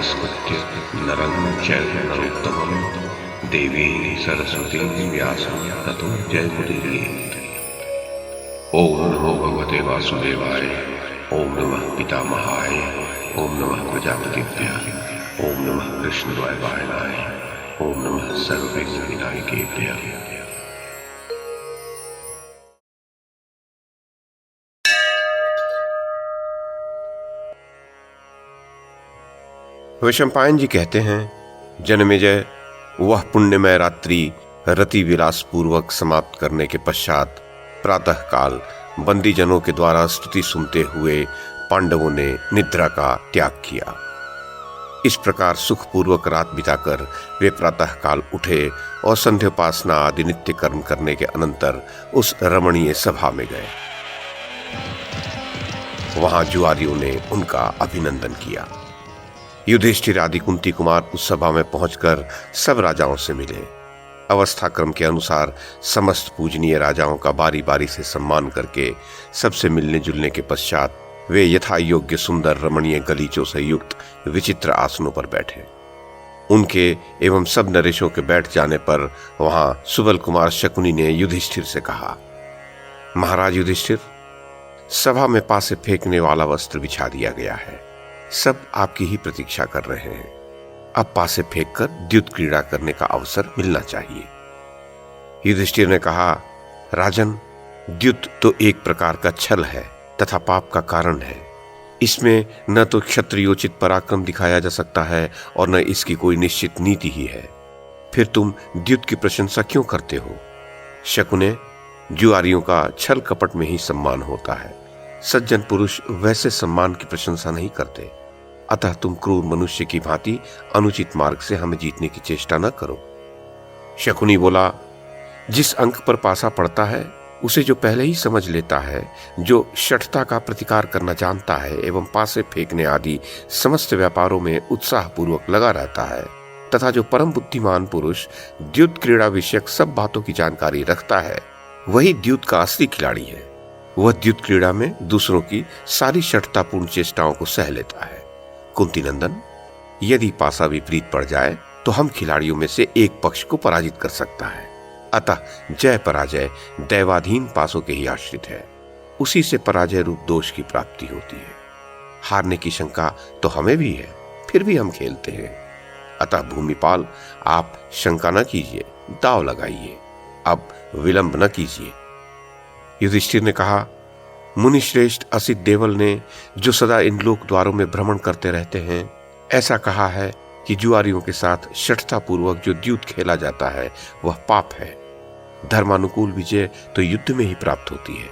नमस्कृत्य नरं चैव नरोत्तमं देवीं सरस्वतीं व्यासं ततो जयमुदीरयेत्। ओम नमो भगवते वासुदेवाय। ओम नमः पितामहाय। ओम नमः प्रजापतिभ्यः। ओम नमः कृष्णद्वैपायनाय। ओम नमः सर्वविघ्नविनायकेभ्यः। वैशंपायन जी कहते हैं, जनमेजय, वह पुण्यमय रात्रि रति विलास पूर्वक समाप्त करने के पश्चात प्रातः काल बंदीजनों के द्वारा स्तुति सुनते हुए पांडवों ने निद्रा का त्याग किया। इस प्रकार सुखपूर्वक रात बिताकर वे प्रातः काल उठे और संध्योपासना आदि नित्य कर्म करने के अनंतर उस रमणीय सभा में गए। वहां जुआरियों ने उनका अभिनंदन किया। युधिष्ठिर आदि कुंती कुमार उस सभा में पहुंचकर सब राजाओं से मिले। अवस्था क्रम के अनुसार समस्त पूजनीय राजाओं का बारी बारी से सम्मान करके सबसे मिलने जुलने के पश्चात वे यथा योग्य सुंदर रमणीय गलीचों से युक्त विचित्र आसनों पर बैठे। उनके एवं सब नरेशों के बैठ जाने पर वहां सुबल कुमार शकुनी ने युधिष्ठिर से कहा, महाराज युधिष्ठिर, सभा में पासे फेंकने वाला वस्त्र बिछा दिया गया है। सब आपकी ही प्रतीक्षा कर रहे हैं। अब पासे फेंककर द्युत क्रीड़ा करने का अवसर मिलना चाहिए। युधिष्ठिर ने कहा, राजन, द्युत तो एक प्रकार का छल है तथा पाप का कारण है। इसमें न तो क्षत्रियोचित पराक्रम दिखाया जा सकता है और न इसकी कोई निश्चित नीति ही है। फिर तुम द्युत की प्रशंसा क्यों करते हो? शकुने, जुआरियों का छल कपट में ही सम्मान होता है। सज्जन पुरुष वैसे सम्मान की प्रशंसा नहीं करते। अतः तुम क्रूर मनुष्य की भांति अनुचित मार्ग से हमें जीतने की चेष्टा न करो। शकुनी बोला, जिस अंक पर पासा पड़ता है उसे जो पहले ही समझ लेता है, जो शठता का प्रतिकार करना जानता है एवं पासे फेंकने आदि समस्त व्यापारों में उत्साह पूर्वक लगा रहता है तथा जो परम बुद्धिमान पुरुष द्युत क्रीड़ा विषयक सब बातों की जानकारी रखता है, वही द्युत का असली खिलाड़ी है। वह द्युत क्रीड़ा में दूसरों की सारी शठतापूर्ण चेष्टाओं को सह लेता है। कुंती नंदन, यदि पासा विपरीत पड़ जाए तो हम खिलाड़ियों में से एक पक्ष को पराजित कर सकता है। अतः जय पराजय दैवाधीन पासों के ही आश्रित है। उसी से पराजय रूप दोष की प्राप्ति होती है। हारने की शंका तो हमें भी है, फिर भी हम खेलते हैं। अतः भूमिपाल, आप शंका न कीजिए, दांव लगाइए, अब विलंब न कीजिए। युधिष्ठिर ने कहा, मुनिश्रेष्ठ असित देवल ने, जो सदा इन लोक द्वारों में भ्रमण करते रहते हैं, ऐसा कहा है कि जुआरियों के साथ शठता पूर्वक जो द्युत खेला जाता है वह पाप है। धर्मानुकूल विजय तो युद्ध में ही प्राप्त होती है।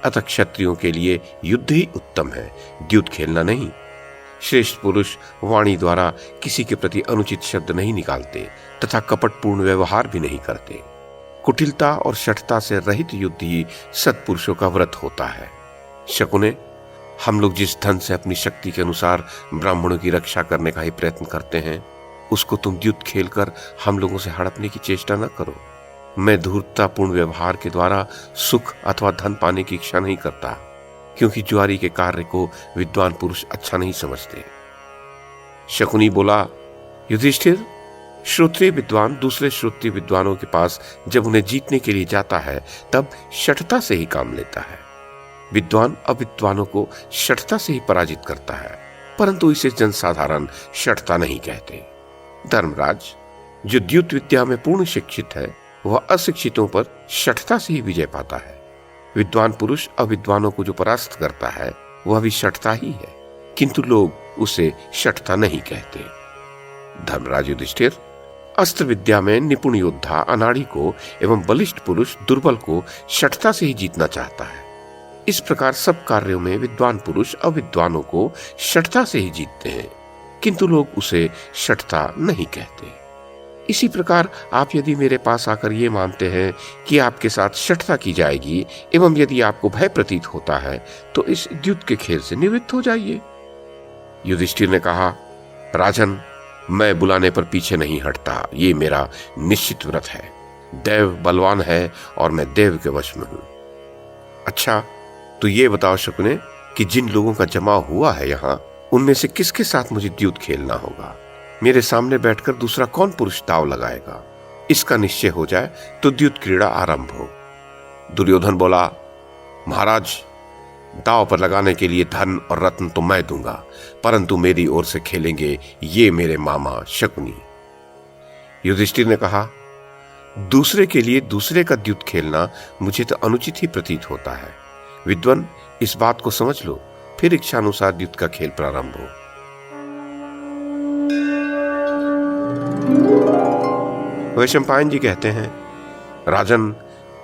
अतः क्षत्रियों के लिए युद्ध ही उत्तम है, द्युत खेलना नहीं। श्रेष्ठ पुरुष वाणी द्वारा किसी के प्रति अनुचित शब्द नहीं निकालते तथा कपटपूर्ण व्यवहार भी नहीं करते। कुटिलता और शठता से रहित युद्ध ही सत्पुरुषों का व्रत होता है। शकुने, हम लोग जिस धन से अपनी शक्ति के अनुसार ब्राह्मणों की रक्षा करने का ही प्रयत्न करते हैं, उसको तुम द्युत खेलकर हम लोगों से हड़पने की चेष्टा न करो। मैं धूर्ततापूर्ण व्यवहार के द्वारा सुख अथवा धन पाने की इच्छा नहीं करता, क्योंकि जुआरी के कार्य को विद्वान पुरुष अच्छा नहीं समझते। शकुनी बोला, युधिष्ठिर, श्रोत्रिय विद्वान दूसरे श्रोत्रिय विद्वानों के पास जब उन्हें जीतने के लिए जाता है तब शठता से ही काम लेता है। विद्वान अविद्वानों को शठता से ही पराजित करता है, परंतु इसे जनसाधारण शठता नहीं कहते। धर्मराज, जो द्युत विद्या में पूर्ण शिक्षित है वह अशिक्षितों पर शठता से ही विजय पाता है। विद्वान पुरुष अविद्वानों को जो परास्त करता है वह भी शठता ही है, किंतु लोग उसे शठता नहीं कहते। धर्मराज युधिष्ठिर, अस्त्र विद्या में निपुण योद्धा अनाड़ी को एवं बलिष्ठ पुरुष दुर्बल को शठता से ही जीतना चाहता है। इस प्रकार सब कार्यों में विद्वान पुरुष अविद्वानों को शठता से ही जीतते हैं, किंतु लोग उसे शठता नहीं कहते। इसी प्रकार आप यदि मेरे पास आकर ये मानते हैं कि आपके साथ शठता की जाएगी एवं यदि आपको भय प्रतीत होता है तो इस द्युत के खेल से निवृत्त हो जाइए। युधिष्ठिर ने कहा, राजन, मैं बुलाने पर पीछे नहीं हटता, ये मेरा निश्चित व्रत है। देव बलवान है और मैं देव के वश में हूं। अच्छा, तो ये बताओ शकुने कि जिन लोगों का जमा हुआ है यहाँ, उनमें से किसके साथ मुझे द्यूत खेलना होगा? मेरे सामने बैठकर दूसरा कौन पुरुष दाव लगाएगा? इसका निश्चय हो जाए तो द्यूत क्रीड़ा आरंभ हो। दुर्योधन बोला, महाराज, दाव पर लगाने के लिए धन और रत्न तो मैं दूंगा, परंतु मेरी ओर से खेलेंगे ये मेरे मामा शकुनी। युधिष्ठिर ने कहा, दूसरे के लिए दूसरे का द्यूत खेलना मुझे तो अनुचित ही प्रतीत होता है। विद्वान, इस बात को समझ लो, फिर इच्छानुसार द्यूत का खेल प्रारंभ हो। वैशंपायन जी कहते हैं, राजन,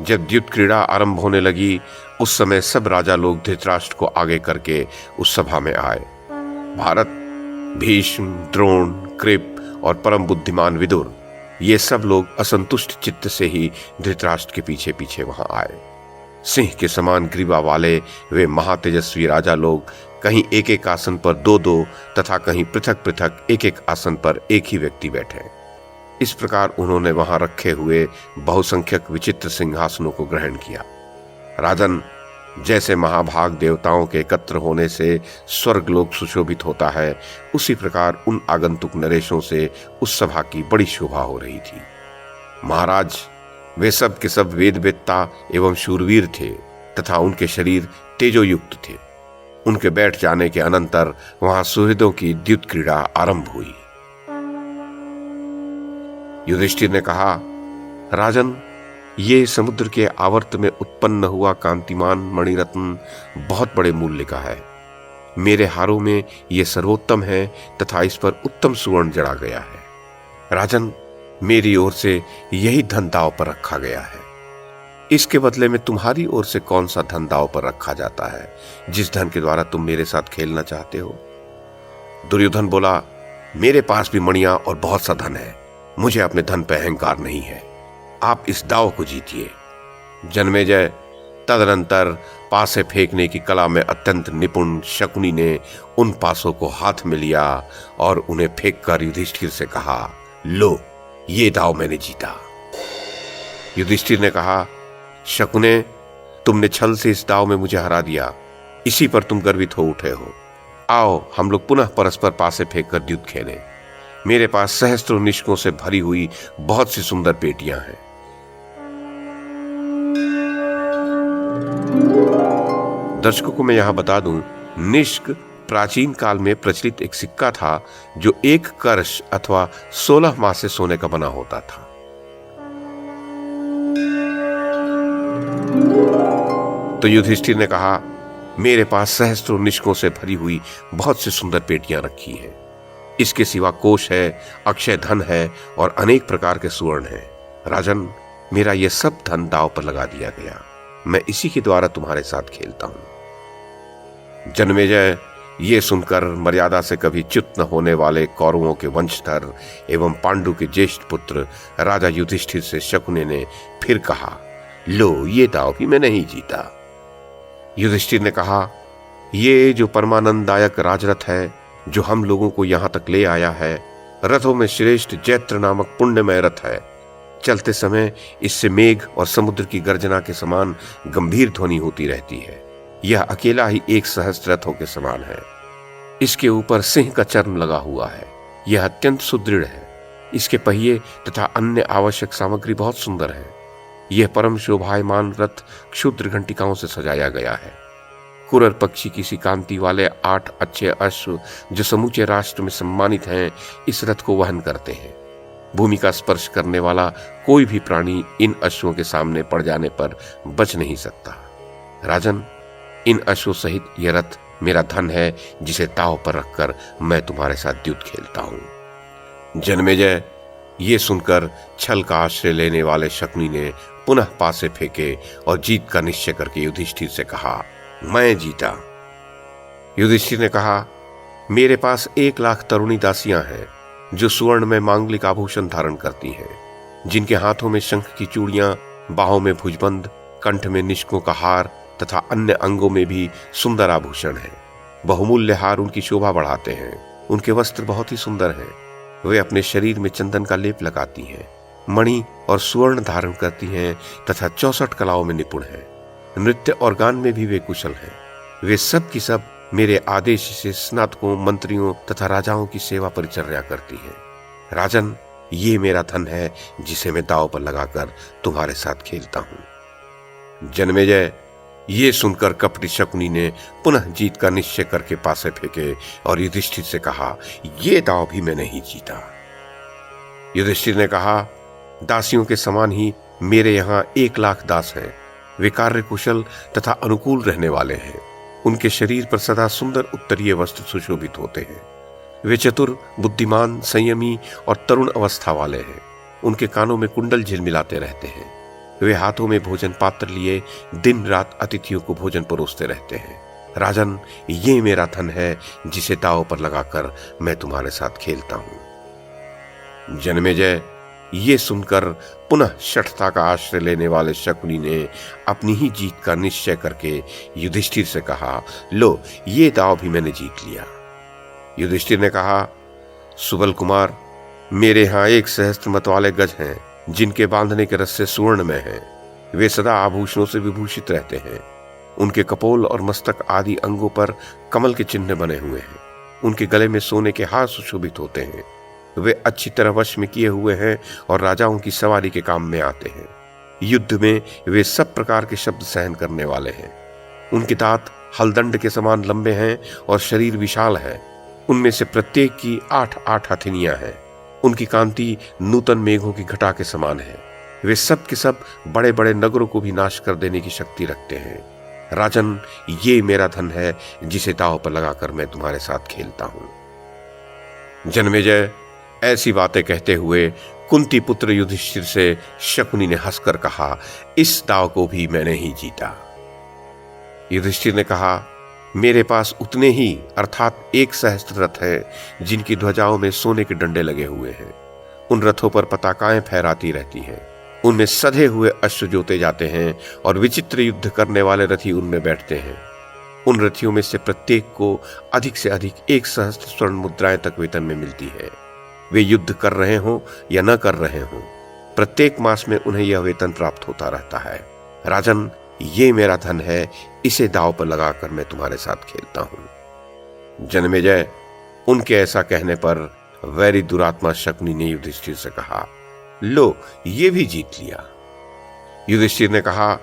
जब द्यूत क्रीड़ा आरंभ होने लगी उस समय सब राजा लोग धृतराष्ट्र को आगे करके उस सभा में आए। भारत, भीष्म, द्रोण, कृप और परम बुद्धिमान विदुर, ये सब लोग असंतुष्ट चित्त से ही धृतराष्ट्र के पीछे पीछे वहां आए। सिंह के समान ग्रीवा वाले वे महातेजस्वी राजा लोग कहीं एक एक आसन पर दो दो तथा कहीं पृथक पृथक एक एक आसन पर एक ही व्यक्ति बैठे। इस प्रकार उन्होंने वहां रखे हुए बहुसंख्यक विचित्र सिंहासनों को ग्रहण किया। राजन, जैसे महाभाग देवताओं के एकत्र होने से स्वर्गलोक सुशोभित होता है, उसी प्रकार उन आगंतुक नरेशों से उस सभा की बड़ी शोभा हो रही थी। महाराज, वे सब के सब वेदवेत्ता एवं शूरवीर थे तथा उनके शरीर तेजोयुक्त थे। उनके बैठ जाने के अनंतर वहां सुहृदों की द्युत क्रीड़ा आरंभ हुई। युधिष्ठिर ने कहा, राजन, ये समुद्र के आवर्त में उत्पन्न हुआ कांतिमान मणिरत्न बहुत बड़े मूल्य का है। मेरे हारों में यह सर्वोत्तम है तथा इस पर उत्तम सुवर्ण जड़ा गया है। राजन, मेरी ओर से यही धन दांव पर रखा गया है। इसके बदले में तुम्हारी ओर से कौन सा धन दांव पर रखा जाता है, जिस धन के द्वारा तुम मेरे साथ खेलना चाहते हो? दुर्योधन बोला, मेरे पास भी मणियां और बहुत सा धन है, मुझे अपने धन पर अहंकार नहीं है। आप इस दाव को जीतिए। जन्मेजय, तदनंतर पासे फेंकने की कला में अत्यंत निपुण शकुनी ने उन पासों को हाथ में लिया और उन्हें फेंककर युधिष्ठिर से कहा, लो, ये दाव मैंने जीता। युधिष्ठिर ने कहा, शकुने, तुमने छल से इस दाव में मुझे हरा दिया, इसी पर तुम गर्वित हो उठे हो। आओ, हम लोग पुनः परस्पर पासे फेंककर द्युत खेलें। मेरे पास सहस्त्रों निष्कों से भरी हुई बहुत सी सुंदर पेटियां हैं। दर्शकों को मैं यहां बता दूं, निष्क प्राचीन काल में प्रचलित एक सिक्का था जो 1 कर्ष अथवा 16 माह से सोने का बना होता था। तो युधिष्ठिर ने कहा, मेरे पास सहस्त्रों निष्कों से भरी हुई बहुत सी सुंदर पेटियां रखी हैं। इसके सिवा कोष है, अक्षय धन है और अनेक प्रकार के सुवर्ण हैं। राजन, मेरा यह सब धन दांव पर लगा दिया गया। मैं इसी के द्वारा तुम्हारे साथ खेलता हूं। जन्मेजय, ये सुनकर मर्यादा से कभी च्युत न होने वाले कौरवों के वंशधर एवं पांडु के ज्येष्ठ पुत्र राजा युधिष्ठिर से शकुनी ने फिर कहा, लो, ये दांव भी मैंने ही जीता। युधिष्ठिर ने कहा, ये जो परमानंददायक राजरथ है जो हम लोगों को यहां तक ले आया है, रथों में श्रेष्ठ जैत्र नामक पुण्यमय रथ है। चलते समय इससे मेघ और समुद्र की गर्जना के समान गंभीर ध्वनि होती रहती है। यह अकेला ही 1 सहस्त्र रथों के समान है। इसके ऊपर सिंह का चर्म लगा हुआ है। यह अत्यंत सुदृढ़ है। इसके पहिए तथा अन्य आवश्यक सामग्री बहुत सुंदर है। यह परम शोभायमान रथ क्षुद्र घंटिकाओं से सजाया गया है। कुरर पक्षी की सी कांति वाले 8 अच्छे अश्व जो समूचे राष्ट्र में सम्मानित हैं, इस रथ को वहन करते हैं। भूमि का स्पर्श करने वाला कोई भी प्राणी इन अश्वों के सामने पड़ जाने पर बच नहीं सकता। राजन, इन अश्वों सहित यह रथ मेरा धन है, जिसे दांव पर रखकर मैं तुम्हारे साथ द्युत खेलता हूं। जन्मेजय, ये सुनकर छल का आश्रय लेने वाले शकुनी ने पुनः पासे फेंके और जीत का निश्चय करके युधिष्ठिर से कहा, मैं जीता। युधिष्ठिर ने कहा, मेरे पास 1 लाख तरुणी दासियां हैं जो सुवर्ण में मांगलिक आभूषण धारण करती हैं, जिनके हाथों में शंख की चूड़ियां, बाहों में भुजबंद, कंठ में निष्कों का हार तथा अन्य अंगों में भी सुंदर आभूषण हैं। बहुमूल्य हार उनकी शोभा बढ़ाते हैं। उनके वस्त्र बहुत ही सुंदर हैं। वे अपने शरीर में चंदन का लेप लगाती हैं, मणि और सुवर्ण धारण करती हैं तथा 64 कलाओं में निपुण हैं। नृत्य और गान में भी वे कुशल हैं। वे सब की सब मेरे आदेश से स्नातकों, मंत्रियों तथा राजाओं की सेवा परिचर्या करती है। राजन, ये मेरा धन है जिसे मैं दांव पर लगाकर तुम्हारे साथ खेलता हूं। जन्मेजय, ये सुनकर कपटी शकुनी ने पुनः जीत का निश्चय करके पासे फेंके और युधिष्ठिर से कहा, ये दांव भी मैं नहीं जीता। युधिष्ठिर ने कहा, दासियों के समान ही मेरे यहाँ 1,00,000 दास हैं। वे कार्य कुशल तथा अनुकूल रहने वाले हैं। उनके शरीर पर सदा सुंदर उत्तरीय वस्त्र सुशोभित होते हैं। वे चतुर, बुद्धिमान, संयमी और तरुण अवस्था वाले हैं। उनके कानों में कुंडल झिलमिलाते रहते हैं। वे हाथों में भोजन पात्र लिए दिन रात अतिथियों को भोजन परोसते रहते हैं। राजन, ये मेरा धन है जिसे दांव पर लगाकर मैं तुम्हारे साथ खेलता हूं। जन्मेजय, ये सुनकर पुनः शठता का आश्रय लेने वाले शकुनी ने अपनी ही जीत का निश्चय करके युधिष्ठिर से कहा, लो, ये दांव भी मैंने जीत लिया। युधिष्ठिर ने कहा, सुबल कुमार, मेरे यहाँ 1 सहस्त्र मत वाले गज हैं, जिनके बांधने के रस्से सुवर्ण में हैं। वे सदा आभूषणों से विभूषित रहते हैं। उनके कपोल और मस्तक आदि अंगों पर कमल के चिन्ह बने हुए हैं। उनके गले में सोने के हार सुशोभित होते हैं। वे अच्छी तरह वश में किए हुए हैं और राजाओं की सवारी के काम में आते हैं। युद्ध में वे सब प्रकार के शब्द सहन करने वाले हैं। उनके दांत हलदंड के समान लंबे हैं और शरीर विशाल है। उनमें से प्रत्येक की 8-8 हथिनियां हैं। उनकी कांति नूतन मेघों की घटा के समान है। वे सब के सब बड़े बड़े नगरों को भी नाश कर देने की शक्ति रखते हैं। राजन, ये मेरा धन है जिसे दांव पर लगाकर मैं तुम्हारे साथ खेलता हूं। जन्मेजय, ऐसी बातें कहते हुए कुंती पुत्र युधिष्ठिर से शकुनी ने हंसकर कहा, इस दांव को भी मैंने ही जीता। युधिष्ठिर ने कहा, मेरे पास उतने ही अर्थात 1 सहस्त्र रथ हैं जिनकी ध्वजाओं में सोने के डंडे लगे हुए हैं। उन रथों पर पताकाएं फहराती रहती हैं। उनमें सधे हुए अश्व जोते जाते हैं और विचित्र युद्ध करने वाले रथी उनमें बैठते हैं। उन रथियों में से प्रत्येक को अधिक से अधिक 1 सहस्त्र स्वर्ण मुद्राएं तक वेतन में मिलती है। वे युद्ध कर रहे हों या न कर रहे हों, प्रत्येक मास में उन्हें यह वेतन प्राप्त होता रहता है। राजन, ये मेरा धन है, इसे दांव पर लगाकर मैं तुम्हारे साथ खेलता हूं। जन्मेजय, उनके ऐसा कहने पर वैरी दुरात्मा शकुनी ने युधिष्ठिर से कहा, लो, ये भी जीत लिया। युधिष्ठिर ने कहा,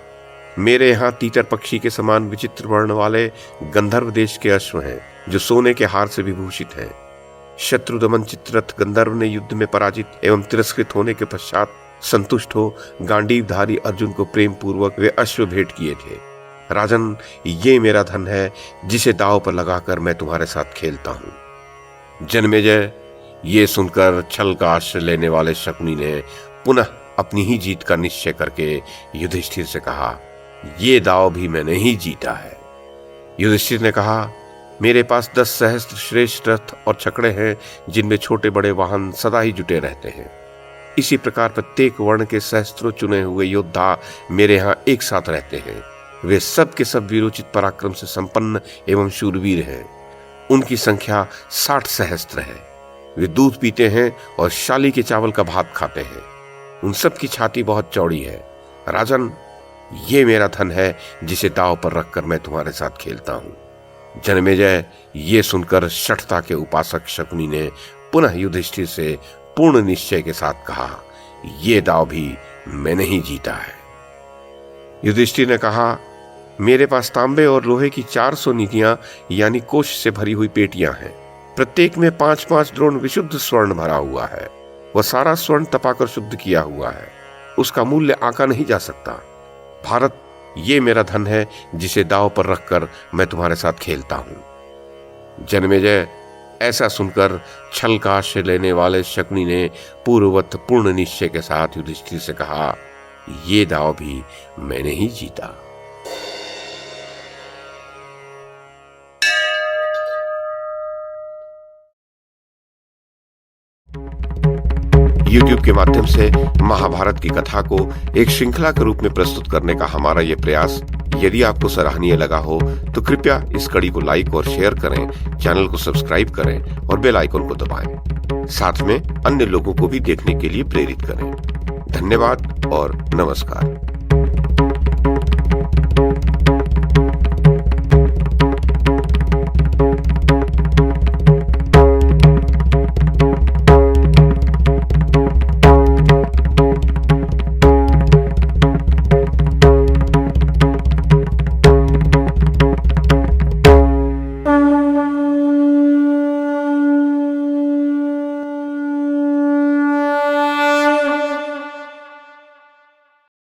मेरे यहाँ तीतर पक्षी के समान विचित्र वर्ण वाले गंधर्व देश के अश्व हैं, जो सोने के हार से विभूषित हैं। शत्रुदमन चित्ररथ गंधर्व ने युद्ध में पराजित एवं तिरस्कृत होने के पश्चात संतुष्ट हो गांडीवधारी अर्जुन को प्रेम पूर्वक वे अश्व भेंट किए थे। राजन, ये मेरा धन है जिसे दांव पर लगाकर मैं तुम्हारे साथ खेलता हूं। जन्मेजय, ये सुनकर छल का आश्रय लेने वाले शकुनी ने पुनः अपनी ही जीत का निश्चय करके युधिष्ठिर से कहा, ये दांव भी मैंने ही जीता है। युधिष्ठिर ने कहा, मेरे पास 10 सहस्त्र श्रेष्ठ रथ और छकड़े हैं, जिनमें छोटे बड़े वाहन सदा ही जुटे रहते हैं। इसी प्रकार प्रत्येक वर्ण के सहस्त्रों चुने हुए योद्धा मेरे यहाँ एक साथ रहते हैं। वे सब के सब वीरोचित पराक्रम से संपन्न एवं शूरवीर हैं। उनकी संख्या 60 सहस्त्र है। वे दूध पीते हैं और शाली के चावल का भात खाते हैं। उन सब की छाती बहुत चौड़ी है। राजन, ये मेरा धन है जिसे दांव पर रखकर मैं तुम्हारे साथ खेलता हूं। जन्मेजय, ये सुनकर शठता के उपासक शकुनी ने पुनः युधिष्ठिर से पूर्ण निश्चय के साथ कहा, ये दांव भी मैंने ही जीता है। युधिष्ठिर ने कहा, मेरे पास तांबे और लोहे की 400 निधियां यानी कोष से भरी हुई पेटियां हैं। प्रत्येक में 5-5 द्रोण विशुद्ध स्वर्ण भरा हुआ है। वह सारा स्वर्ण तपाकर शुद्ध किया हुआ है। उसका मूल्य आंका नहीं जा सकता। भारत, ये मेरा धन है जिसे दांव पर रखकर मैं तुम्हारे साथ खेलता हूं। जन्मेजय, ऐसा सुनकर छल का आश्रय लेने वाले शकुनी ने पूर्ववत पूर्ण निश्चय के साथ युधिष्ठिर से कहा, ये दांव भी मैंने ही जीता। YouTube के माध्यम से महाभारत की कथा को एक श्रृंखला के रूप में प्रस्तुत करने का हमारा ये प्रयास यदि आपको सराहनीय लगा हो तो कृपया इस कड़ी को लाइक और शेयर करें, चैनल को सब्सक्राइब करें और बेल आइकन को दबाएं। साथ में अन्य लोगों को भी देखने के लिए प्रेरित करें। धन्यवाद और नमस्कार।